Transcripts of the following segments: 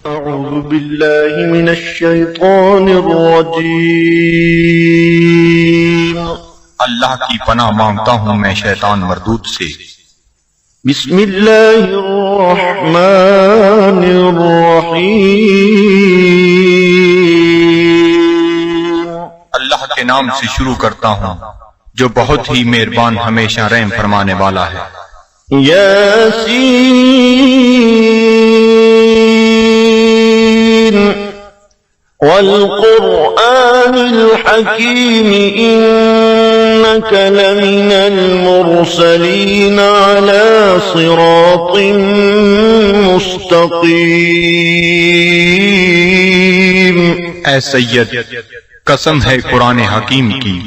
أعوذ بالله من الشيطان الرجيم اللہ کی پناہ مانگتا ہوں میں شیطان مردود سے۔ بسم الله الرحمن الرحيم اللہ کے نام سے شروع کرتا ہوں جو بہت ہی مہربان ہمیشہ رحم فرمانے والا ہے۔ ياسين والقرآن الحكيم إنك لمن المرسلين على صراط مستقيم۔ اے سید، قسم ہے قرآن حکیم کی،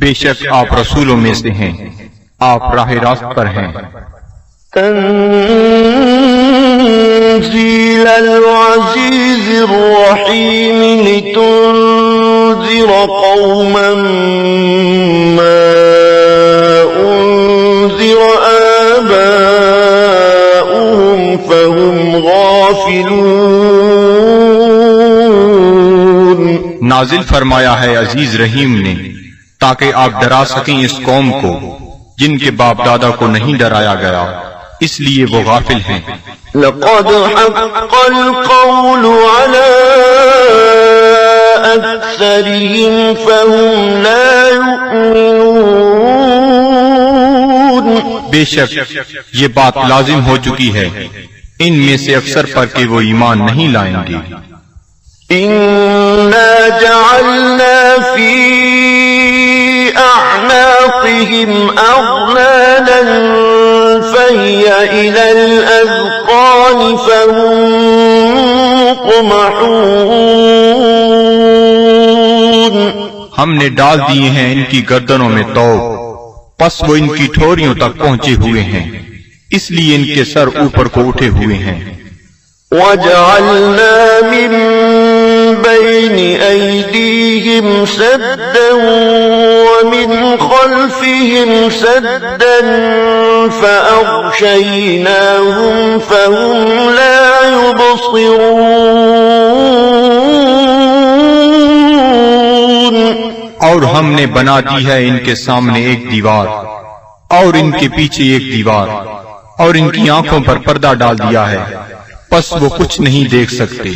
بے شک آپ رسولوں میں سے ہیں، آپ راہ راست پر ہیں۔ تنزيل العزيز الرحيم لتنذر قوما ما أنذر آباؤهم فهم غافلون۔ نازل فرمایا ہے عزیز رحیم نے تاکہ آپ ڈرا سکیں اس قوم کو جن کے باپ دادا کو نہیں ڈرایا گیا، اس لیے وہ غافل ہیں۔ لقد حق القول على أكثرهم فهم لا يؤمنون۔ بے شک یہ بات لازم ہو چکی ہے ان میں سے اکثر پر کہ وہ ایمان نہیں لائیں گے۔ إنا جعلنا في أعناقهم أغلالا فهي إلى الأذقان فهم مقمحون۔ ہم نے ڈال دیے ہیں ان کی گردنوں میں توق، پس وہ ان کی ٹھوریوں تک پہنچے ہوئے ہیں، اس لیے ان کے سر اوپر کو اٹھے ہوئے ہیں۔ وَجَعَلْنَا مِن بَيْنِ أَيْدِيهِمْ سَدًّا وَمِنْ خَلْفِهِمْ سَدًّا فَأَغْشَيْنَاهُمْ فَهُمْ لَا يُبْصِرُونَ۔ اور ہم نے بنا دی ہے ان کے سامنے ایک دیوار اور ان کے پیچھے ایک دیوار، اور ان کی آنکھوں پر پردہ ڈال دیا ہے، پس وہ کچھ نہیں دیکھ سکتے۔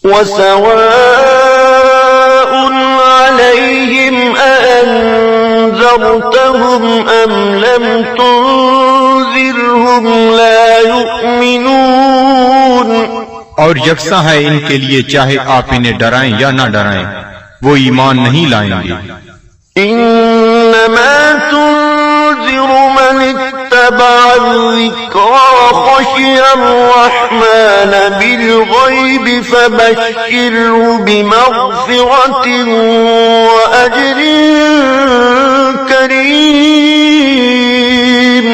وَسَوَاءٌ عَلَيْهِمْ أَأَنذَرْتَهُمْ أَمْ لَمْ تُنذِرْهُمْ لَا يُؤْمِنُونَ۔ اور یکساں ہے ان کے لیے چاہے آپ انہیں ڈرائیں یا نہ ڈرائیں، وہ ایمان نہیں لائیں گے۔ إِنَّمَا تُنذِرُ مَنِ اتَّبَعَ الذِّكْرَ وَخَشِيَ الرَّحْمَنَ بِالْغَيْبِ فَبَشِّرْهُ بِمَغْفِرَةٍ وَأَجْرٍ كَرِيمٍ۔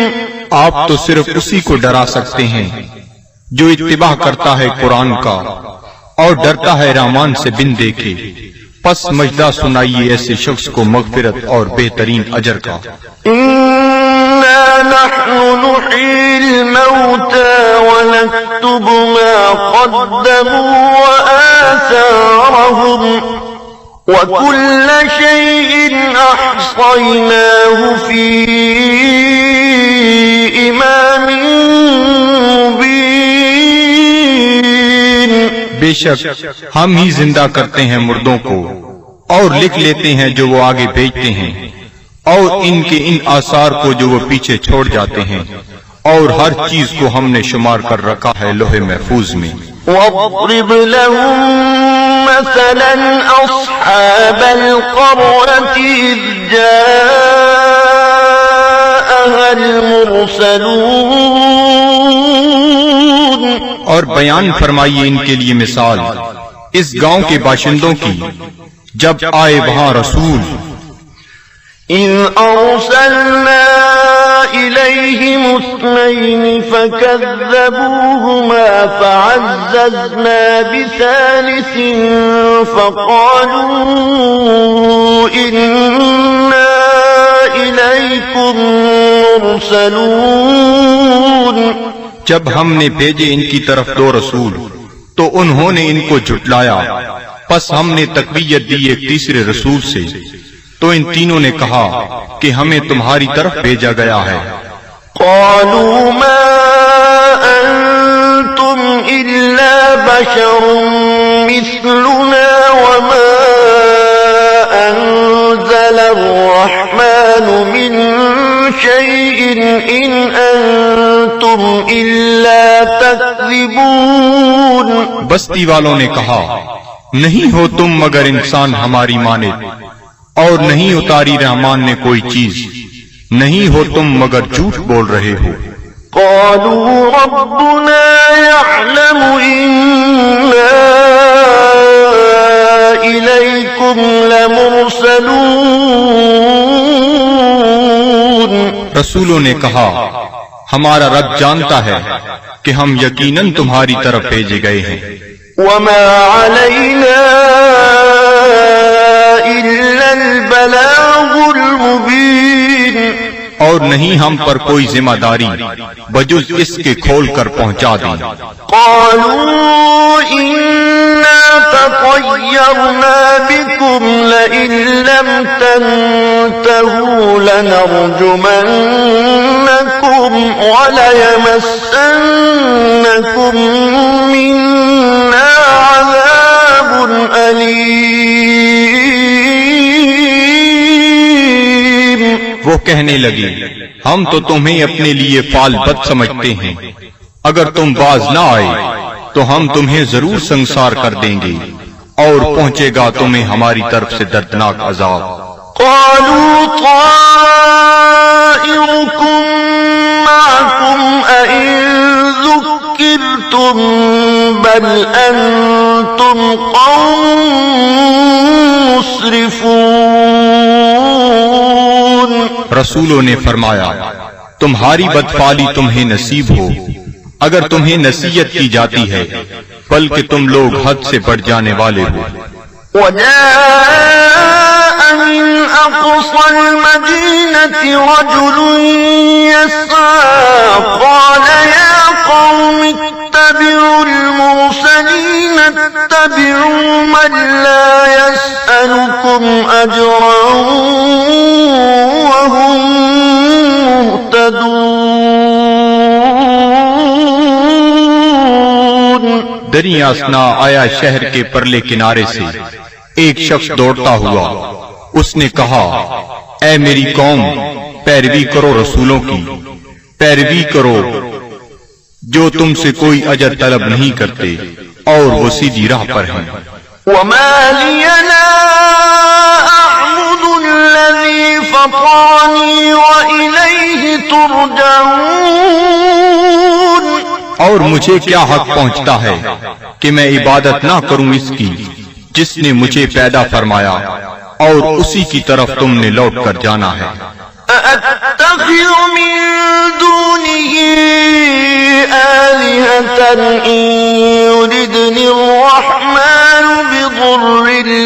آپ تو صرف اسی کو ڈرا سکتے ہیں جو اتباع کرتا ہے قرآن کا اور ڈرتا ہے رحمان سے بن دیکھے، پس مجدہ سنائیے ایسے شخص کو مغفرت اور بہترین اجر کا۔ إِنَّا نَحْنُ نُحْيِي الْمَوْتَى وَنَكْتُبُ مَا قَدَّمُوا وَآثَارَهُمْ وَكُلَّ شَيْءٍ أَحْصَيْنَاهُ فِي إِمَامٍ مُبِينٍ۔ بے شک ہم ہی زندہ کرتے ہیں مردوں کو اور لکھ لیتے ہیں جو وہ آگے بھیجتے ہیں، اور ان کے ان آثار کو جو وہ پیچھے چھوڑ جاتے ہیں، اور ہر چیز کو ہم نے شمار کر رکھا ہے لوح محفوظ میں۔ وَاضْرِبْ لَهُم مَّثَلًا أَصْحَابَ الْقَرْيَةِ إِذْ جَاءَهَا الْمُرْسَلُونَ۔ اور بیان فرمائیے ان کے لیے مثال اس گاؤں کے باشندوں کی جب آئے وہاں رسول۔ إِذْ أَرْسَلْنَا إِلَيْهِمُ اثْنَيْنِ فَكَذَّبُوهُمَا فَعَزَّزْنَا بِثَالِثٍ فَقَالُوا إِنَّا إِلَيْكُمْ مُرْسَلُونَ۔ جب ہم نے بھیجے ان کی طرف دو رسول تو انہوں نے ان کو جھٹلایا، پس ہم نے تقویت دی ایک تیسرے رسول سے، تو ان تینوں نے کہا کہ ہمیں تمہاری طرف بھیجا گیا ہے۔ قالوا ما أنتم إلا بشر مثلنا وما أنزل الرحمن من شيء إن أنتم إلا تكذبون۔ بستی والوں نے کہا، نہیں ہو تم مگر انسان ہماری مانند، اور نہیں اتاری رحمان نے کوئی چیز، نہیں ہو تم مگر جھوٹ بول رہے ہو۔ قالوا ربنا يعلم إنا إليكم لمرسلون۔ رسولوں نے کہا، ہمارا رب جانتا ہے کہ ہم یقیناً تمہاری طرف بھیجے گئے ہیں۔ وما علينا إلا البلاغ المبين۔ اور نہیں ہم پر کوئی ذمہ داری بجز اس کے کھول کر پہنچا دیں۔ قالوا إنا تطيرنا بكم لئن لم تنتهوا لنرجمنكم وليمسنكم منا عذاب أليم۔ وہ کہنے لگی، ہم تو تمہیں اپنے لیے فال بد سمجھتے ہیں، اگر تم باز نہ آئے تو ہم تمہیں ضرور سنسار کر دیں گے، اور پہنچے گا تمہیں ہماری طرف سے دردناک عذاب۔ قالوا طائركم معكم أئن ذكرتم بل أنتم قوم مسرفون۔ رسولوں نے فرمایا، تمہاری بدفعلی تمہیں نصیب ہو اگر تمہیں نصیحت کی جاتی ہے، بلکہ تم لوگ حد سے بڑھ جانے والے ہو۔ وجاء من أقصى المدينة رجل يسعى قال يا قوم اتبعوا المرسلين اتبعوا من لا يسألكم أجرا وهم مهتدون۔ دریا اسنا آیا شہر کے پرلے کنارے سے ایک شخص دوڑتا ہوا، اس نے کہا، اے میری قوم، پیروی کرو رسولوں کی، پیروی کرو جو تم سے کوئی اجر طلب نہیں کرتے اور وہ سیدھی راہ پر ہیں۔ وما لي لا أعبد الذي فطرني وإليه ترجعون۔ اور مجھے کیا حق پہنچتا ہے کہ میں عبادت نہ کروں اس کی جس نے مجھے پیدا فرمایا، اور اسی کی طرف تم نے لوٹ کر جانا ہے۔ أأتخذ من دونه آلهة إن يردني الرحمن بضر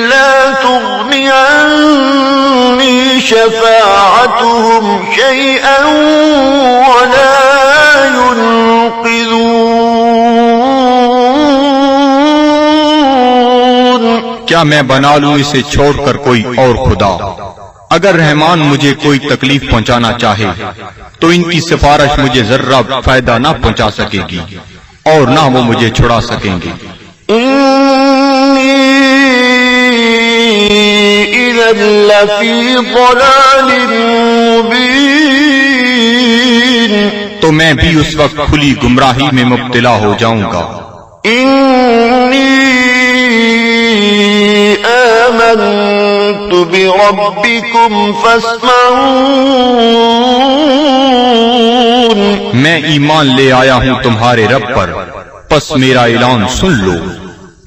لا تغني عني شفاعتهم شيئا ولا ينقذون۔ کیا میں بنا لوں اسے چھوڑ کر کوئی اور خدا؟ اگر رحمان مجھے کوئی تکلیف پہنچانا چاہے تو ان کی سفارش مجھے ذرہ فائدہ نہ پہنچا سکے گی اور نہ وہ مجھے چھڑا سکیں گے۔ إني إذا لفي ضلال مبين۔ تو میں بھی اس وقت کھلی گمراہی میں مبتلا ہو جاؤں گا۔ إني آمنت بربكم فاسمعون۔ میں ایمان لے آیا ہوں تمہارے رب پر، پس میرا اعلان سن لو۔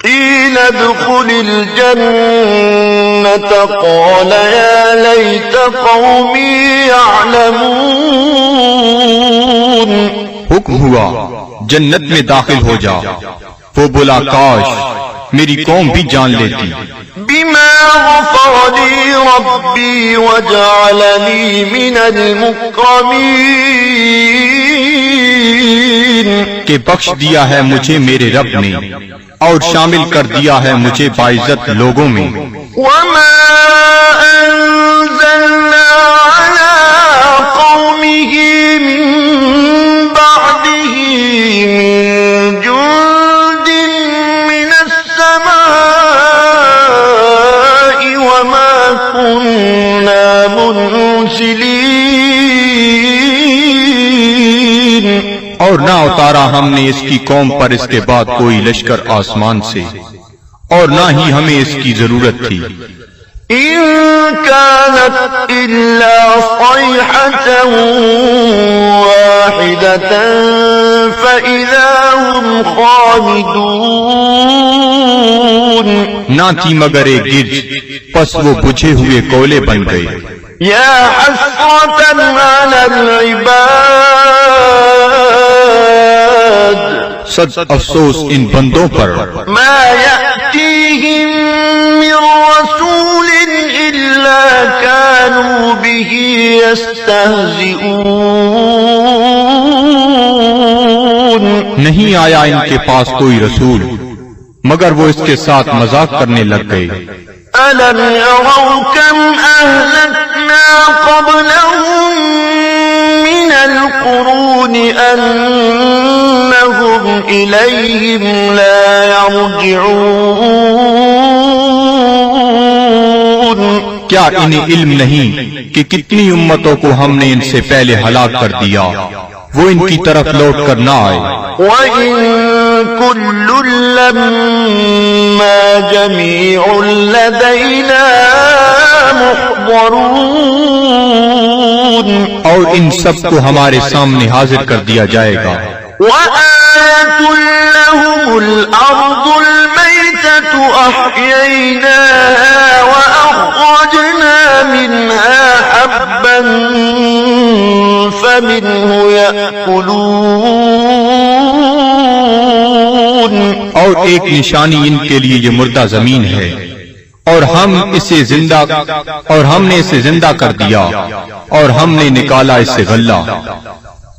قيل ادخل الجنة قال يا ليت قومي يعلمون۔ حکم ہوا جنت میں داخل ہو جا، وہ بولا کاش میری قوم بھی جان لیتی۔ بما غفر لي ربي وجعلني من المكرمين۔ کہ بخش دیا ہے مجھے میرے رب نے اور شامل کر دیا ہے مجھے باعزت لوگوں میں. وما أنزلنا على قومه من بعده من جند من السماء وما كنا منزلين. اور نہ اتارا ہم نے اس کی قوم پر اس کے بعد کوئی لشکر آسمان سے اور نہ ہی ہمیں اس کی ضرورت تھی. إن كانت إلا صيحة واحدة فإذا هم خامدون. نہ تھی مگر ایک گرج، پس وہ بجھے ہوئے کولے بن گئے. يا حسرة على العباد صد افسوس ان بندوں پر ما يأتيهم من رسول إلا كانوا به يستهزئون. نہیں آیا ان کے پاس کوئی رسول مگر وہ اس کے ساتھ مذاق کرنے لگ گئے. ألم يروا كم أهلكنا قبلهم من القرون أنهم إليهم لا يرجعون. کیا انہیں علم نہیں کہ کتنی امتوں کو ہم نے ان سے پہلے ہلاک کر دیا وہ ان کی طرف لوٹ کر نہ آئے. وَإِن كُلٌّ لَّمَّا جَمِيعٌ لَّدَيْنَا مُحْضَرُونَ. اور ان سب کو ہمارے سامنے حاضر کر دیا جائے گا. وَآيَةٌ لَّهُمُ الْأَرْضُ الْمَيْتَةُ أَحْيَيْنَاهَا وَأَخْرَجْنَا مِنْهَا حَبًّا فَمِنْهُ يَأْكُلُونَ. اور ایک نشانی ان کے لیے یہ مردہ زمین ہے اور ہم نے اسے زندہ کر دیا اور ہم نے نکالا اسے غلہ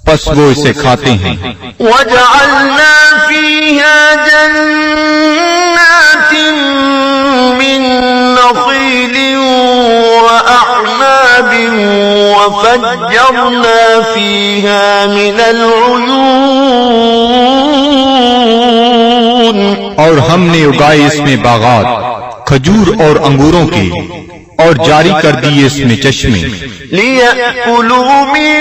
پس وہ اسے کھاتے ہیں. وَجَعَلْنَا فِيهَا جَنَّاتٍ مِّن نَّخِيلٍ وَأَعْنَابٍ وَفَجَّرْنَا فِيهَا مِنَ الْعُيُونِ. اور ہم نے اگائے اس میں باغات کھجور اور انگوروں کے اور جاری کر دیے اس میں چشمے. لِيَأْكُلُوا مِن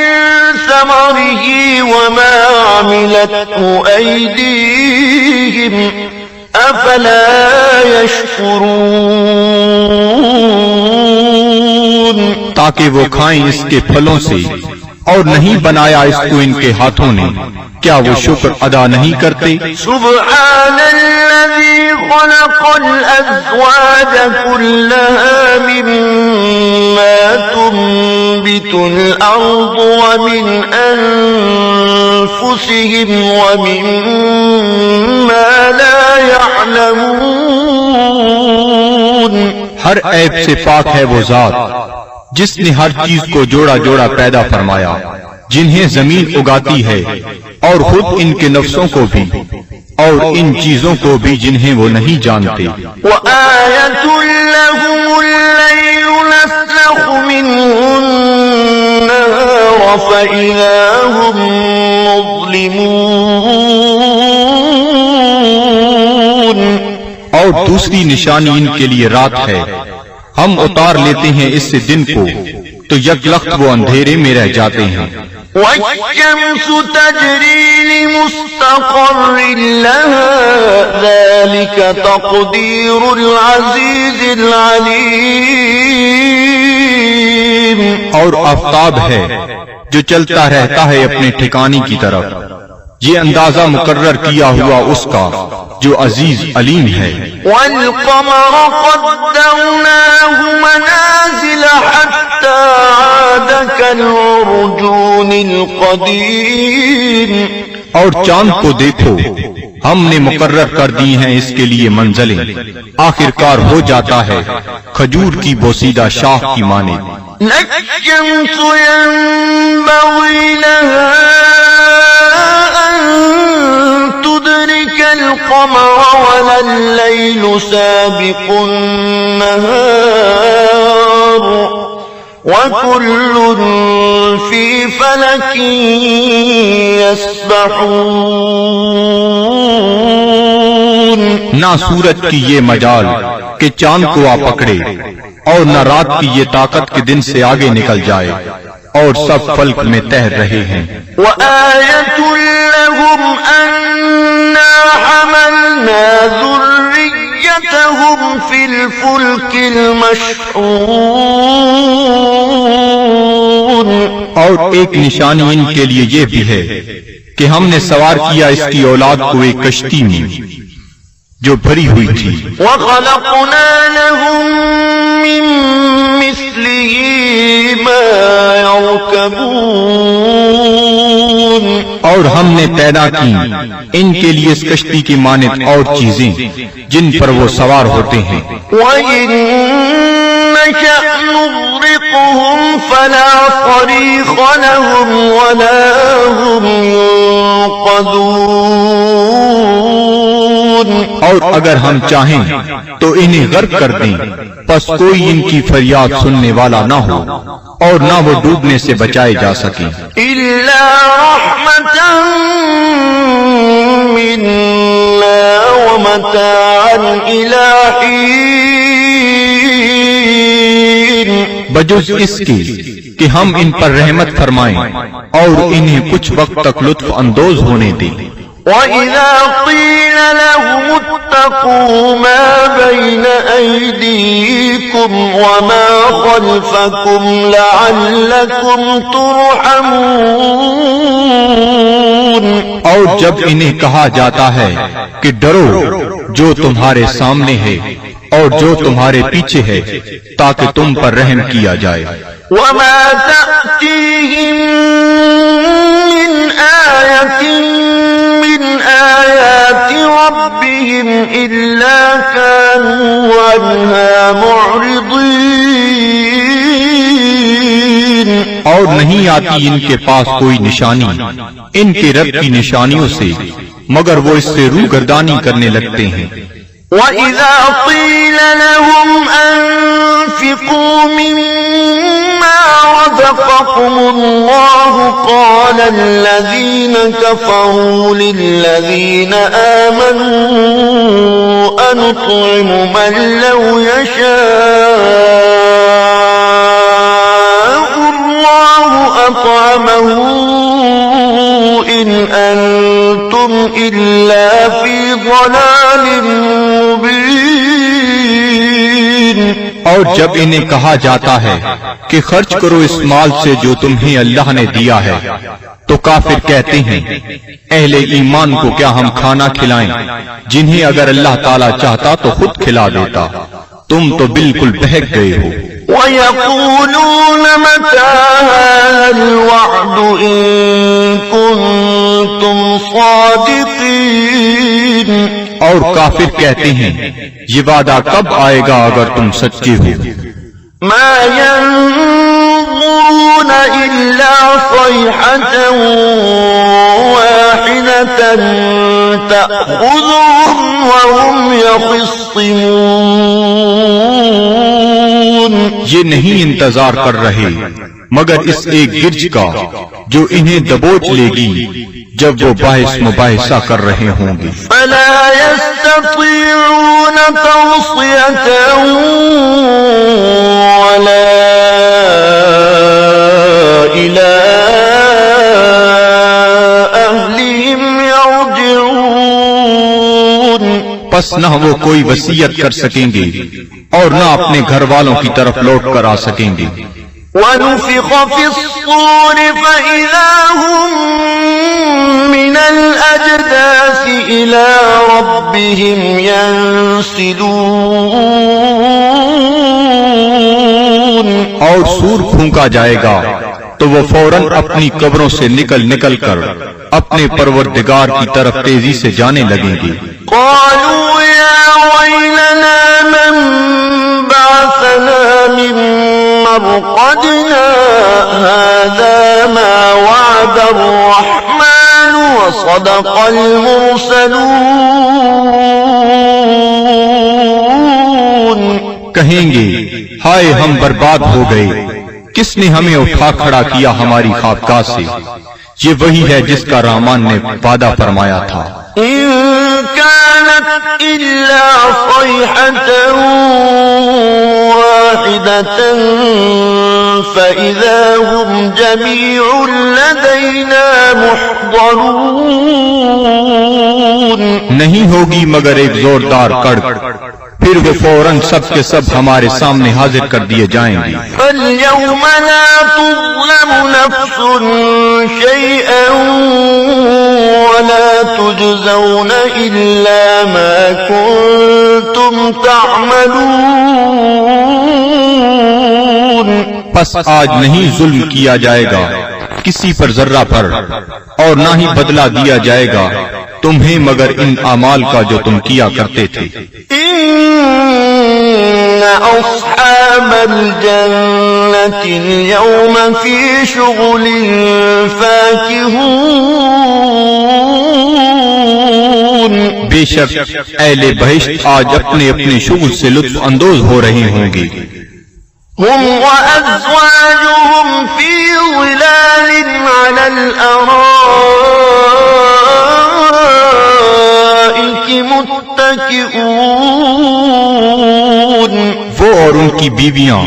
ثَمَرِهِ وَمَا عَمِلَتْهُ أَيْدِيهِمْ أَفَلَا يَشْكُرُونَ. تاکہ وہ کھائیں اس کے پھلوں سے اور نہیں بنایا اس کو ان کے ہاتھوں نے کیا وہ شکر ادا نہیں کرتے؟ سبحان الذي خلق الأزواج كلها مما تنبت الأرض ومن أنفسهم ومما لا يعلمون. ہر عیب سے پاک ہے وہ ذات جس نے ہر چیز کو جوڑا جوڑا پیدا فرمایا جنہیں زمین اگاتی ہے اور خود ان کے نفسوں کو بھی اور ان چیزوں کو بھی جنہیں وہ نہیں جانتے. وَآيَةٌ لَّهُمُ اللَّيْلُ نَسْلَخُ مِنْهُ النَّهَارَ فَإِذَا هُم مُظْلِمُونَ. اور دوسری نشانی ان کے لیے رات ہے ہم اتار لیتے ہیں اس سے دن کو تو یک لخت وہ اندھیرے میں رہ جاتے ہیں. وَالشَّمْسُ تَجْرِي لِمُسْتَقَرٍّ لَّهَا ذَلِكَ تَقْدِيرُ الْعَزِيزِ الْعَلِيمِ. اور آفتاب ہے جو چلتا رہتا ہے اپنے ٹھکانے کی طرف یہ اندازہ مقرر کیا ہوا اس کا جو عزیز علیم ہے. وَالْقَمَرَ قَدَّرْنَاهُ مَنَازِلَ حَتَّى عَادَ كَالْعُرْجُونِ الْقَدِيمِ. اور چاند کو دیکھو ہم نے مقرر کر دی ہیں اس کے لیے منزلیں آخر کار ہو جاتا ہے کھجور کی بوسیدہ شاخ کی مانند. لَلشَّمْسُ يَنبَغِي لَهَا أَن تدرك القمر ولا الليل سابق النهار وكل في فلك يسبحون. نہ سورج کی یہ مجال کہ چاند کو آ پکڑے، اور نہ رات کی یہ طاقت کہ دن سے آگے نکل جائے، اور سب فلک میں تیر رہے ہیں. وآية لهم أنا حملنا ذريتهم في الفلك المشحون. اور ایک نشانی ان کے لیے یہ بھی ہے کہ ہم نے سوار کیا اس کی اولاد کو ایک کشتی میں جو بھری ہوئی تھی. وخلقنا لهم من مثله ما يركبون. اور ہم نے پیدا کی ان کے لیے اس کشتی کی مانند اور چیزیں جن پر وہ سوار ہوتے ہیں. وَإِن نَّشَأْ نُغْرِقْهُمْ فَلَا صَرِيخَ لَهُمْ وَلَا هُمْ يُنقَذُونَ. اور اگر ہم چاہیں تو انہیں غرق کر دیں، پس کوئی ان کی فریاد سننے والا نہ ہو اور نہ وہ ڈوبنے سے بچائے جا سکیں. إِلَّا رَحْمَةً مِّنَّا وَمَتَاعًا إِلَىٰ حِينٍ. بجز اس کے کہ ہم ان پر رحمت فرمائیں اور انہیں کچھ وقت تک لطف اندوز ہونے دیں. وَإِذَا قِيلَ لَهُمُ اتَّقُوا مَا بَيْنَ أَيْدِيكُمْ وَمَا خَلْفَكُمْ لَعَلَّكُمْ تُرْحَمُونَ. اور جب انہیں کہا جاتا ہے کہ ڈرو جو تمہارے سامنے ہے اور جو تمہارے پیچھے ہے تاکہ تم پر رحم کیا جائے. وَمَا تَأْتِيهِم مِّنْ آيَةٍ من آيات ربهم إلا كانوا عنها معرضين. اور نہیں آتی ان کے پاس کوئی نشانی ان کے رب کی نشانیوں سے مگر وہ اس سے روگردانی کرنے لگتے ہیں. وَإِذَا قِيلَ لَهُمْ أَنفِقُوا مِمَّا رَزَقَكُمُ اللَّهُ قَالَ الَّذِينَ كَفَرُوا لِلَّذِينَ آمَنُوا أَنُطْعِمُ مَن لَّوْ يَشَاءُ اللَّهُ أَطْعَمَهُ إِنْ أَنتُمْ إِلَّا فِي ضَلَالٍ مُبِينٍ. اور جب انہیں کہا جاتا ہے کہ خرچ کرو اس مال سے جو تمہیں اللہ نے دیا ہے تو کافر کہتے ہیں اہل ایمان کو کیا ہم کھانا کھلائیں جنہیں اگر اللہ تعالیٰ چاہتا تو خود کھلا دیتا، تم تو بالکل بہک گئے ہو. وَيَقُولُونَ مَتَىٰ هَٰذَا الْوَعْدُ إِن كُنتُمْ صَادِقِينَ. اور کافر کہتے ہیں یہ وعدہ کب آئے گا اگر تم سچے ہو. مَا يَنظُرُونَ إِلَّا صَيْحَةً وَاحِدَةً تَأْخُذُهُمْ وَهُمْ يَخِصِّمُونَ. یہ نہیں انتظار کر رہے مگر اس ایک گرج کا جو انہیں دبوچ لے گی جب وہ باعث مباحثہ کر رہے ہوں گے. فَلَا يَسْتَطِيعُونَ تَوْصِيَةً وَلَا إِلَىٰ أَهْلِهِمْ يَرْجِعُونَ. پس نہ وہ کوئی وصیت کر سکیں گے اور نہ اپنے گھر والوں کی طرف لوٹ کر آ سکیں گے. وَنُفِخَ فِي الصُّورِ فَإِذَا هُم مِّنَ الْأَجْدَاثِ إِلَىٰ رَبِّهِمْ يَنسِلُونَ. اور سور پھونکا جائے گا تو وہ فوراً اپنی قبروں سے نکل کر اپنے پروردگار کی طرف تیزی سے جانے لگیں گے. قالوا يا ويلنا من بعثنا من مرقدنا هذا ما وعد الرحمن وصدق المرسلون کہیں گے ہائے ہم برباد ہو گئے، کس نے ہمیں اٹھا کھڑا کیا ہماری خوابگاہ سے؟ یہ وہی ہے جس کا رحمان نے وعدہ فرمایا تھا۔ إن كانت إلا صيحة واحدة فإذا هم جميع لدينا محضرون نہیں ہوگی مگر ایک زوردار کڑک، پھر وہ فوراً سب کے سب ہمارے سامنے حاضر کر دیے جائیں گے۔ فاليوم لا تظلم نفس شيئا ولا تجزون إلا ما كنتم تعملون پس آج نہیں ظلم کیا جائے گا کسی پر ذرہ پر، اور نہ ہی بدلہ دیا جائے گا تمہیں مگر ان اعمال کا جو تم کیا کرتے تھے۔ إن أصحاب الجنة اليوم في شغل فاكهون بے شک اہل بہشت آج اپنے اپنے شغل سے لطف اندوز ہو رہے ہوں گے۔ هم وأزواجهم في ظلال على الأرائك متكئون وہ اور ان کی بیویاں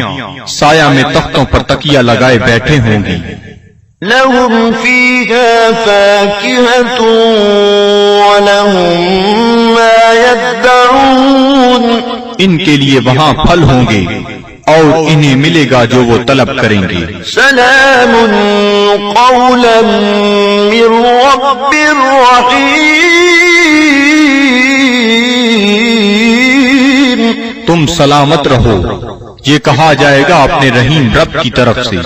سایہ میں تختوں پر تکیہ لگائے بیٹھے ہوں گی۔ لهم فيها فاكهة ولهم ما يدعون ان کے لیے وہاں پھل ہوں گے اور انہیں ملے گا جو وہ طلب کریں گے۔ سلام قولا من رب رحیم تم سلامت رہو، یہ کہا جائے گا اپنے رحیم رب کی طرف سے۔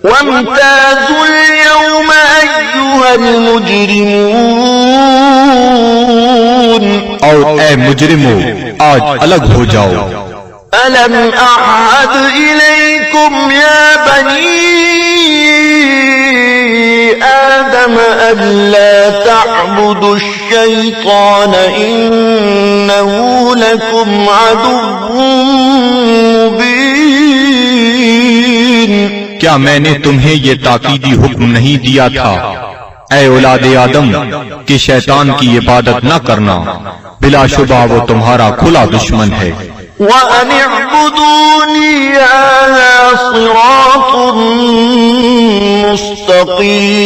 وامتازوا اليوم أيها المجرمون اور اے مجرمو آج الگ ہو جاؤ۔ ألم أعهد إليكم يا بني آدم ألا تعبدوا الشيطان إنه لكم عدو مبين کیا میں نے تمہیں یہ تاکیدی حکم نہیں دیا تھا اے اولاد آدم کہ شیطان کی عبادت نہ کرنا، بلا شبہ وہ تمہارا کھلا دشمن ہے۔ وَأَنِ اعْبُدُونِي هَذَا صِرَاطٌ مُسْتَقِيمٌ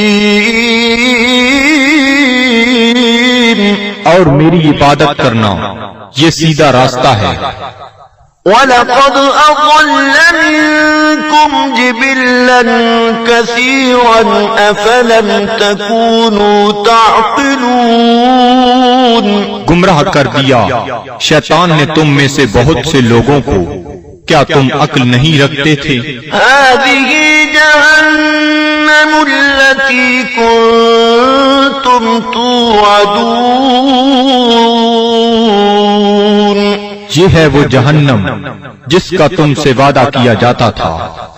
اور میری عبادت کرنا یہ سیدھا راستہ ہے۔ وَلَقَدْ أَضَلَّ مِنكُمْ جِبِلًّا كَثِيرًا أَفَلَمْ تَكُونُوا تَعْقِلُونَ گمراہ کر دیا شیطان نے تم میں سے بہت سے لوگوں کو، کیا تم عقل نہیں رکھتے تھے؟ هَذِهِ جَهَنَّمُ الَّتِي كُنتُمْ تُوعَدُونَ یہ ہے وہ جہنم جس کا تم سے وعدہ کیا جاتا تھا۔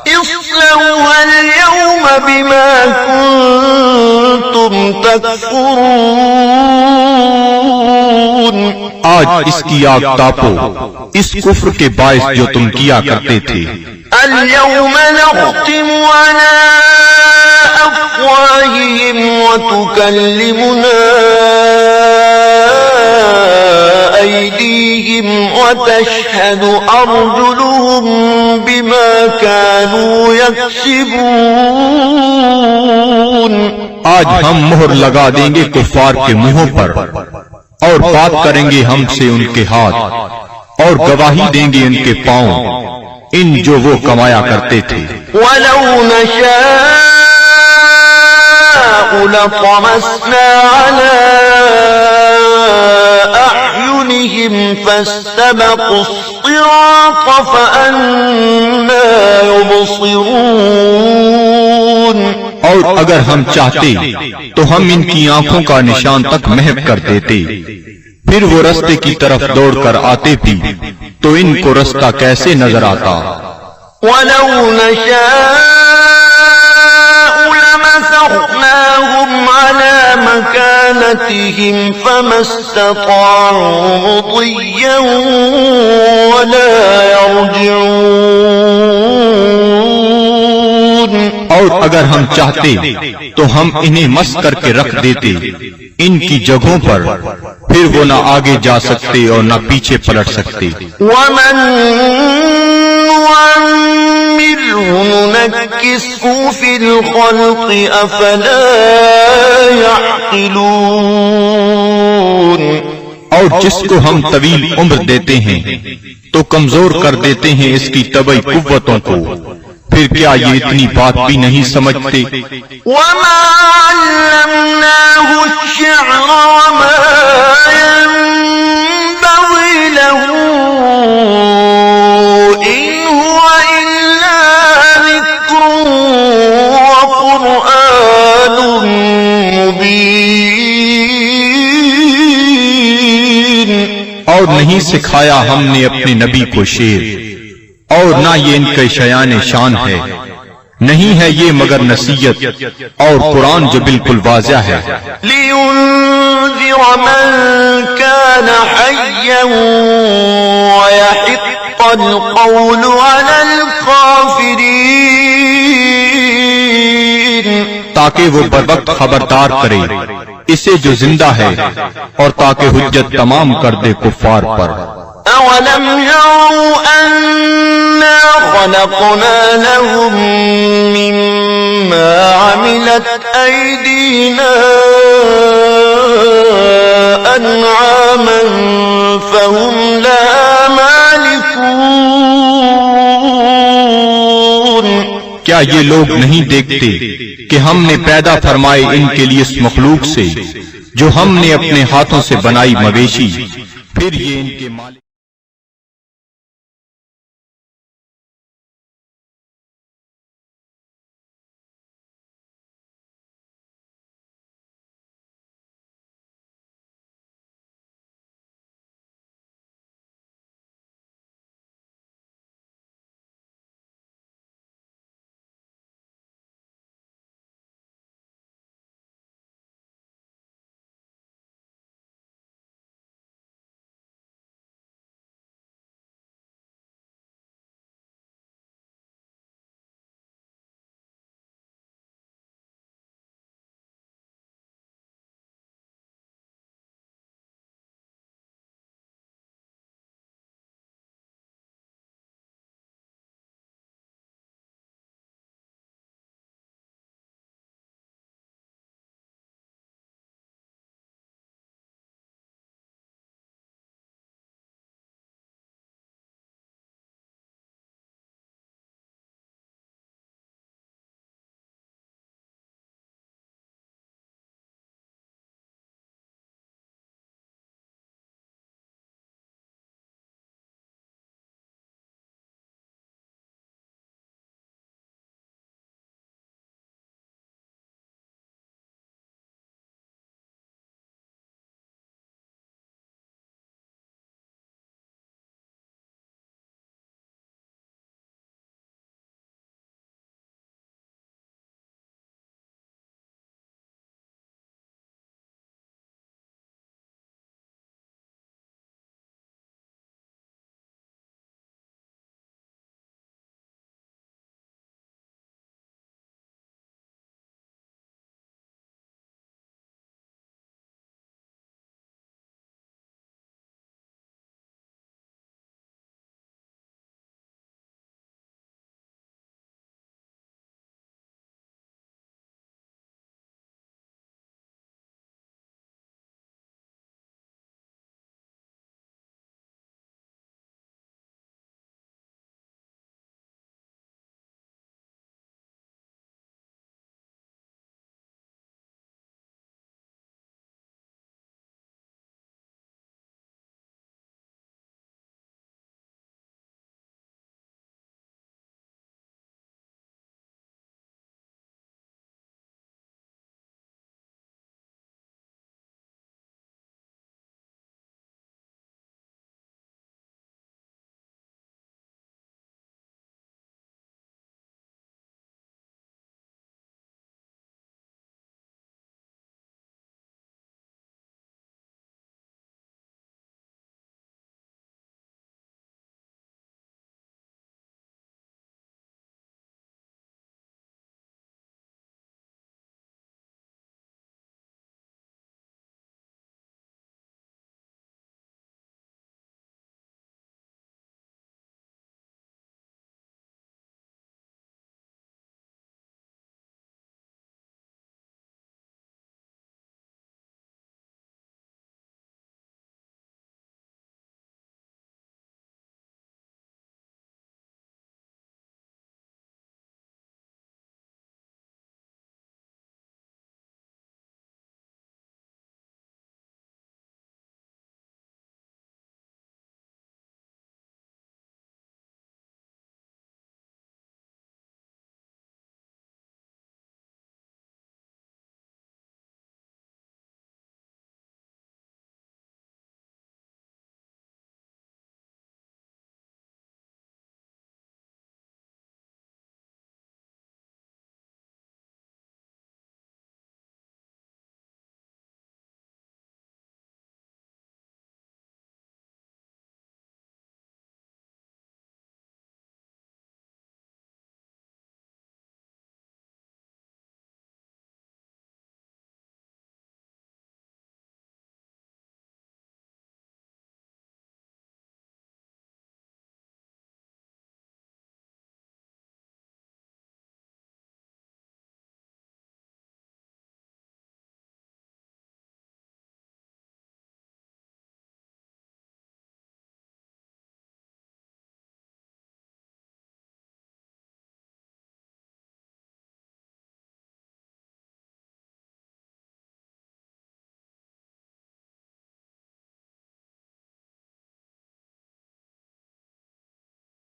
اصلوها اليوم بما كنتم تكفرون آج اس کی آگ تاپو اس کفر کے باعث جو تم کیا کرتے تھے۔ اليوم نختم على أفواههم وتكلمنا أيديهم وتشهد أرجلهم بما كانوا يكسبون آج ہم مہر لگا دیں گے کفار کے منہوں پر، اور بات کریں گے ہم سے ان کے ہاتھ، اور گواہی دیں گے ان کے پاؤں ان جو وہ کمایا کرتے تھے۔ وَلَوْ نَشَاءُ لَطَمَسْنَا عَلَىٰ أَعْيُنِهِمْ فَاسْتَبَقُوا الصِّرَاطَ فَأَنَّىٰ يُبْصِرُونَ اور اگر ہم چاہتے تو ہم ان کی آنکھوں کا نشان تک محو کر دیتے، پھر وہ رستے کی طرف دوڑ کر آتے بھی تو ان کو رستہ کیسے نظر آتا۔ وَلَوْ نَشَاءُ لَمَسَخْنَاهُمْ فَأَمْطَرْنَاهُمْ عَلَى مَكَانَتِهِمْ فَمَا اسْتَطَاعُوا مُضِيًّا وَلَا يَرْجِعُونَ اور اگر ہم چاہتے تو ہم انہیں مس کر کے رکھ دیتے ان کی جگہوں پر، پھر وہ نہ آگے جا سکتے اور نہ پیچھے پلٹ سکتے۔ وَمَن نُّعَمِّرْهُ نُنَكِّسْهُ فِي الْخَلْقِ أَفَلَا يَعْقِلُونَ اور جس کو ہم طویل عمر دیتے ہیں تو کمزور کر دیتے ہیں اس کی طبعی قوتوں کو، پھر کیا یہ اتنی بات بھی نہیں سمجھتے؟ وَمَا عَلَّمْنَاهُ الشِّعْرَ وَمَا يَنبَغِي لَهُ إِنْ هُوَ إِلَّا ذِكْرٌ وَقُرْآنٌ مُبِينٌ اور نہیں سکھایا ہم نے اپنے نبی کو شعر، اور نہ یہ ان کے شایان شان ہے، نہیں ہے یہ مگر نصیحت اور قرآن جو بالکل واضح ہے۔ لِيُنذِرَ مَن كَانَ حَيًّا وَيَحِقَّ الْقَوْلُ عَلَى الْكَافِرِينَ تاکہ وہ بروقت خبردار کرے اسے جو زندہ ہے، اور تاکہ حجت تمام کر دے کفار پر۔ أَوَلَمْ يَرَوْا أَنَّا خَلَقْنَا لَهُم مِّمَّا عَمِلَتْ أَيْدِينَا أَنْعَامًا فَهُمْ لَهَا مَالِكُونَ کیا یہ لوگ نہیں دیکھتے کہ ہم نے پیدا فرمائے ان کے لیے اس مخلوق سے جو ہم نے اپنے ہاتھوں سے بنائی مویشی، پھر یہ ان کے مالک